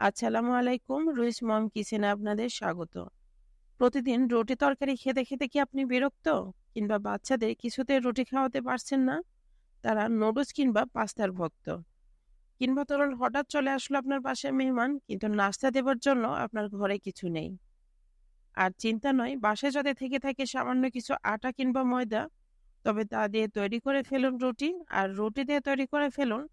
আসসালামু আলাইকুম। রুইস মম কিচেনে আপনাদের স্বাগত। প্রতিদিন রুটি তরকারি খেতে খেতে কি আপনি বিরক্ত? কিংবা বাচ্চাদের কিছুতে রুটি খাওয়াতে পারছেন না? তারা নুডলস কিংবা পাস্তার ভক্ত। কিংবা ধরুন হঠাৎ চলে আসলো আপনার বাসায় মেহমান, কিন্তু নাস্তা দেবার জন্য আপনার ঘরে কিছু নেই। আর চিন্তা নয়, বাসায় যদি থেকে থাকে সামান্য কিছু আটা কিংবা ময়দা, তবে তা দিয়ে তৈরি করে ফেলুন রুটি। আর রুটি দিয়ে তৈরি করে ফেলুন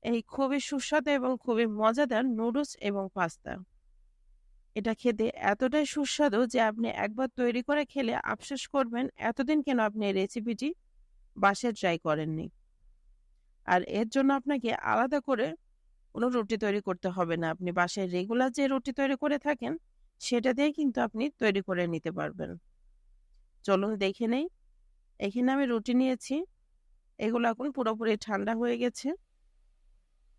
এই খুবই সুস্বাদু এবং খুবই মজাদার নুডলস এবং পাস্তা। এটা খেতে এতটাই সুস্বাদু যে আপনি একবার তৈরি করে খেলে আফসোস করবেন এতদিন কেন আপনি এই রেসিপিটি বাসায় ট্রাই করেননি। আর এর জন্য আপনাকে আলাদা করে কোনো রুটি তৈরি করতে হবে না। আপনি বাসায় রেগুলার যে রুটি তৈরি করে থাকেন সেটা দিয়ে কিন্তু আপনি তৈরি করে নিতে পারবেন। চলুন দেখে নেই। এখানে আমি রুটি নিয়েছি। এগুলো এখন পুরোপুরি ঠান্ডা হয়ে গেছে।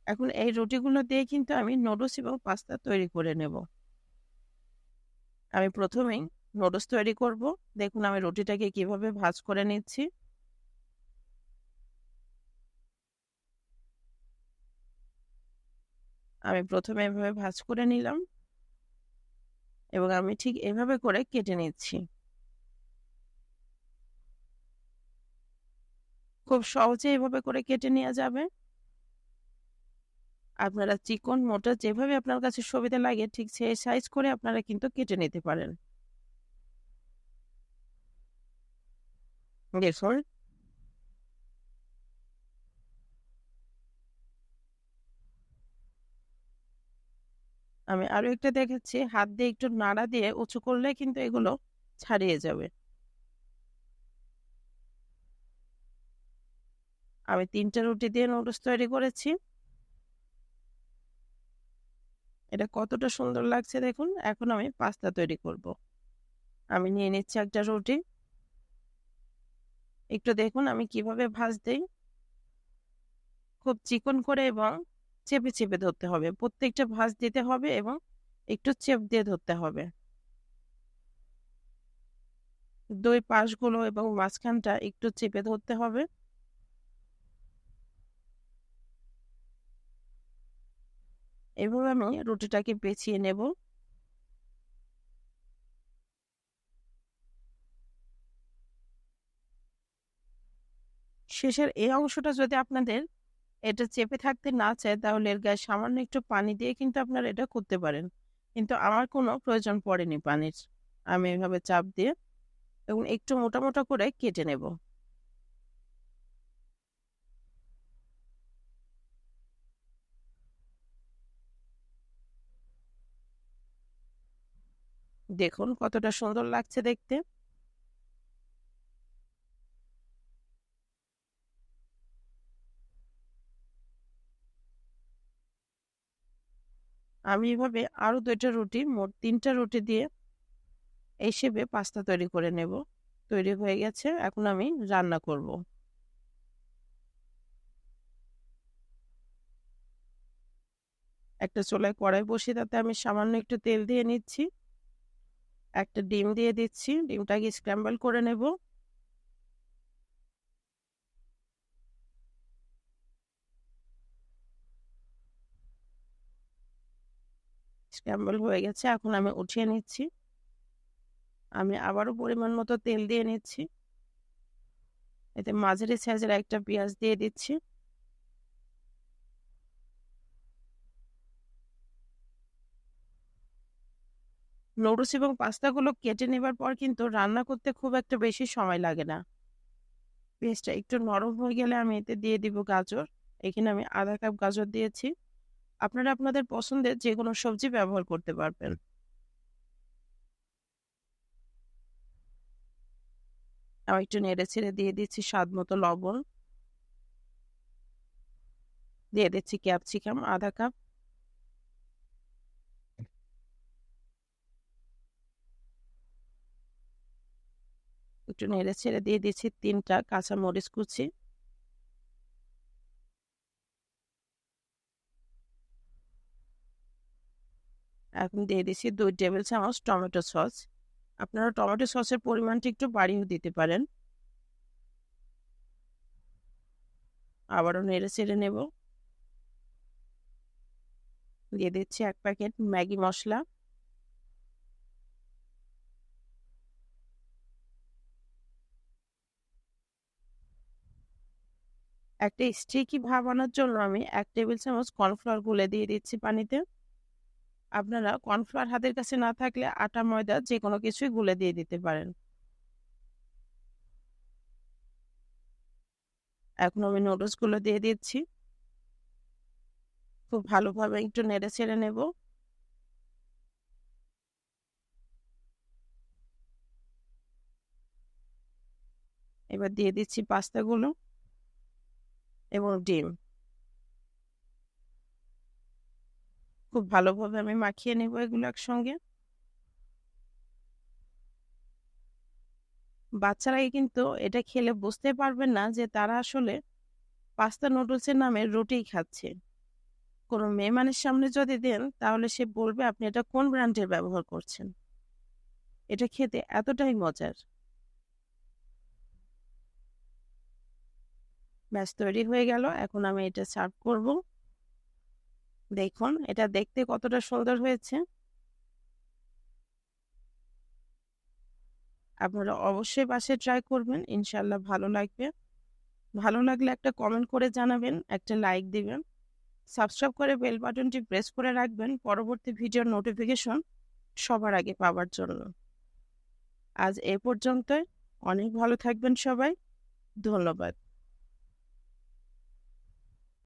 এখন এই রুটিগুলো দিয়ে কিন্তু আমি নুডলস এবং পাস্তা তৈরি করে নেব। আমি প্রথমেই নুডলস তৈরি করব। দেখুন আমি রুটিটাকে কিভাবে ভাঁজ করে নিচ্ছি। আমি প্রথমে এভাবে ভাঁজ করে নিলাম এবং আমি ঠিক এভাবে করে কেটে নিচ্ছি। খুব সহজে এভাবে করে কেটে নেওয়া যাবে। আপনারা চিকন মোটা যেভাবে আপনার কাছে সুবিধা লাগে ঠিক সেই সাইজ করে আপনারা কিন্তু কেটে নিতে পারেন। দেখুন আমি আরো একটা দেখাচ্ছি। হাত দিয়ে একটু নাড়া দিয়ে উঁচু করলে কিন্তু এগুলো ছাড়িয়ে যাবে। আমি ৩টা রুটি দিয়ে নুডলস তৈরি করেছি। এটা কতটা সুন্দর লাগছে দেখুন। এখন আমি পাস্তা তৈরি করব। আমি নিয়ে নিচ্ছি একটা রুটি। একটু দেখুন আমি কিভাবে ভাঁজ দেই। খুব চিকন করে এবং চেপে চেপে ধরতে হবে। প্রত্যেকটা ভাঁজ দিতে হবে এবং একটু চেপ দিয়ে ধরতে হবে। দুই পাশগুলো এবং মাঝখানটা একটু চেপে ধরতে হবে। এভাবে আমি রুটিটাকে পেঁচিয়ে নেব। শেষের এই অংশটা যদি আপনাদের এটা চেপে থাকতে না চায় তাহলে এর গায়ে সামান্য একটু পানি দিয়ে কিন্তু আপনারা এটা করতে পারেন। কিন্তু আমার কোনো প্রয়োজন পড়েনি পানির। আমি এভাবে চাপ দিয়ে এবং একটু মোটা মোটা করে কেটে নেব। দেখুন কতটা সুন্দর লাগছে দেখতে। আমি এভাবে আরো ২টা রুটি, মোট ৩টা রুটি দিয়ে এই শেপে পাস্তা তৈরি করে নেব। তৈরি হয়ে গেছে। এখন আমি রান্না করব। একটা চুলায় কড়াই বসিয়ে তাতে আমি সামান্য একটু তেল দিয়ে নিচ্ছি। একটা ডিম দিয়ে দিচ্ছি। ডিমটাকে স্ক্র্যাম্বল করে নেব। স্ক্র্যাম্বল হয়ে গেছে। এখন আমি উঠিয়ে নিচ্ছি। আমি আবারও পরিমাণ মতো তেল দিয়ে নিচ্ছি। এতে মাঝারি সাইজের একটা পেঁয়াজ দিয়ে দিচ্ছি। নুডলস এবং পাস্তাগুলো কেটে নেবার পর কিন্তু রান্না করতে খুব একটা বেশি সময় লাগে না। পেঁয়াজটা একটু নরম হয়ে গেলে আমি এতে দিয়ে দিব গাজর। এখানে আমি আধা কাপ গাজর দিয়েছি। আপনারা আপনাদের পছন্দের যেকোনো সবজি ব্যবহার করতে পারবেন। আমি একটু নেড়ে ছেড়ে দিয়ে দিচ্ছি স্বাদ মতো লবণ। দিয়ে দিচ্ছি ক্যাপসিকাম আধা কাপ। একটু নেড়ে ছেড়ে দিয়ে দিচ্ছি ৩টা কাঁচা মরিচ কুচি। এখন দিয়ে দিচ্ছি ২ টেবিল চামচ টমেটো সস। আপনারা টমেটো সসের পরিমাণটা একটু বাড়িয়েও দিতে পারেন। আবারও নেড়ে ছেড়ে নেব। দিয়ে দিচ্ছি 1 প্যাকেট ম্যাগি মসলা, একটা স্টিকি ভাব আনার জন্য আমি 1 টেবিল চামচ কর্নফ্লাওয়ার গুলে দিয়ে দিচ্ছি পানিতে। আপনারা কর্নফ্লাওয়ার হাতের কাছে না থাকলে আটা ময়দা যে কোনো কিছুই গুলে দিয়ে দিতে পারেন। এখন আমি নুডলস গুলো দিয়ে দিচ্ছি, খুব ভালোভাবে একটু নেড়ে ছেড়ে নেব। এবার দিয়ে দিচ্ছি পাস্তাগুলো এবং ডিম। খুব ভালোভাবে আমি মাখিয়ে নেব এগুলো একসঙ্গে। বাচ্চারা কিন্তু এটা খেলে বুঝতে পারবেন না যে তারা আসলে পাস্তা নুডলসের নামে রুটিই খাচ্ছে। কোনো মেয়ে মানুষের সামনে যদি দেন তাহলে সে বলবে আপনি এটা কোন ব্র্যান্ডের ব্যবহার করছেন। এটা খেতে এতটাই মজার। ব্যাস তৈরি হয়ে গেল। এখন আমি এটা সার্ভ করব। দেখুন এটা দেখতে কতটা সুন্দর হয়েছে। আপনারা অবশ্যই বাসায় ট্রাই করবেন, ইনশাল্লাহ ভালো লাগবে। ভালো লাগলে একটা কমেন্ট করে জানাবেন, একটা লাইক দিবেন, সাবস্ক্রাইব করে বেল বাটনটি প্রেস করে রাখবেন পরবর্তী ভিডিওর নোটিফিকেশন সবার আগে পাওয়ার জন্য। আজ এ পর্যন্তই। অনেক ভালো থাকবেন সবাই। ধন্যবাদ।